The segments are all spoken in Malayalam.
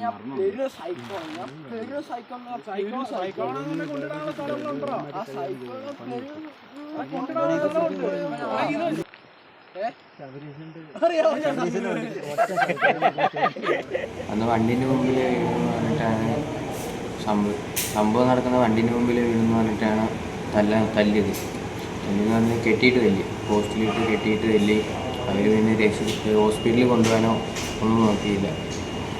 ഞാൻ പെരു സൈക്കോ അന്ന് വണ്ടിൻ്റെ മുമ്പിൽ വീണെന്ന് പറഞ്ഞിട്ടാണ് സംഭവം നടക്കുന്ന വണ്ടിൻ്റെ മുമ്പിൽ വീണെന്ന് പറഞ്ഞിട്ടാണ് തല്ലിയത്. തല്ലെന്ന് പറഞ്ഞ് കെട്ടിയിട്ട് തല്ലി, പോസ്റ്റിലിട്ട് കെട്ടിയിട്ട് തല്ലി. അവർ പിന്നെ ഹോസ്പിറ്റലിൽ കൊണ്ടുപോകാനോ ഒന്നും നോക്കിയില്ല.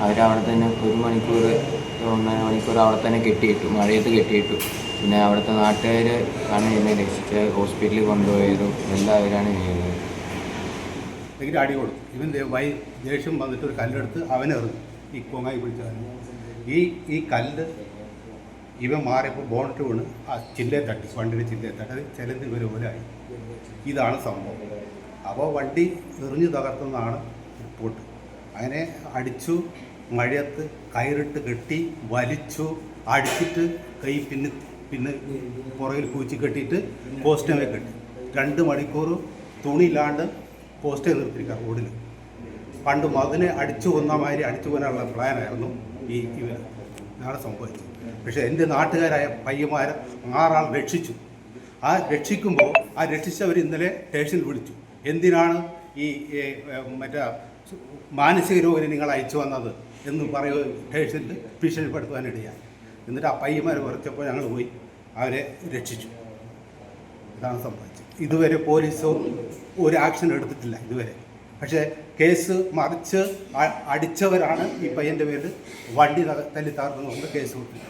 അവരവിടെ തന്നെ 1 മണിക്കൂർ 1.5 മണിക്കൂർ അവിടെ തന്നെ കെട്ടിയിട്ടു, മഴയത്ത് കെട്ടിയിട്ടു. പിന്നെ അവിടുത്തെ നാട്ടുകാർ ആണ് എന്നെ രക്ഷിച്ച് ഹോസ്പിറ്റലിൽ കൊണ്ടുപോയതും എല്ലാം അവരാണ് ചെയ്തത്. ഭയങ്കര അടി കൊടുക്കും. ഇവൻ ദേഷ്യം വന്നിട്ട് ഒരു കല്ലെടുത്ത് അവനെറിഞ്ഞു, ഈ കൊങ്ങായി പിടിച്ചവന്. ഈ കല്ല് ഇവൻ മാറിയപ്പോൾ ബോണറ്റ് വീണ് ആ ചില്ലയെ തട്ടി, വണ്ടിയുടെ ചില്ലയെ തട്ടി. അത് ചിലന്ത് ഇവർ പോലെയായി. ഇതാണ് സംഭവം. അപ്പോൾ വണ്ടി എറിഞ്ഞു തകർത്തുന്നതാണ് റിപ്പോർട്ട്. അങ്ങനെ അടിച്ചു, മഴയത്ത് കയറിട്ട് കെട്ടി വലിച്ചു, അടിച്ചിട്ട് കൈ പിന്നെ പുറകിൽ പൂച്ചി കെട്ടിയിട്ട് പോസ്റ്റമേ കെട്ടി 2 മണിക്കൂർ തുണിയില്ലാണ്ട് പോസ്റ്റേ നിർത്തിയിരിക്കുക റോഡിൽ. പണ്ട് മതിനെ അടിച്ചു കൊന്ന മാതിരി അടിച്ചു കൊല്ലാനുള്ള പ്ലാനായിരുന്നു ഇതാണ് സംഭവിച്ചത്. പക്ഷേ എൻ്റെ നാട്ടുകാരായ പയ്യന്മാരെ 6 ആൾ രക്ഷിച്ചു. ആ രക്ഷിക്കുമ്പോൾ ആ രക്ഷിച്ചവർ ഇന്നലെ സ്റ്റേഷനിൽ വിളിച്ചു. എന്തിനാണ് ഈ മറ്റേ മാനസിക രോഗിനെ നിങ്ങൾ അയച്ചു വന്നത് എന്ന് പറയുക സ്റ്റേഷനിൽ ഭീഷണിപ്പെടുത്തുവാനിടയായി. എന്നിട്ട് ആ പയ്യന്മാർ കുറച്ചപ്പോൾ ഞങ്ങൾ പോയി അവരെ രക്ഷിച്ചു. ഇതാണ് സംഭവിച്ചത്. ഇതുവരെ പോലീസോ ഒരു ആക്ഷൻ എടുത്തിട്ടില്ല ഇതുവരെ. പക്ഷേ കേസ് മറിച്ച് അടിച്ചവരാണ് ഈ പയ്യൻ്റെ പേരിൽ വണ്ടി തല്ലി തകർന്നുകൊണ്ട് കേസ് കൊടുത്തില്ല.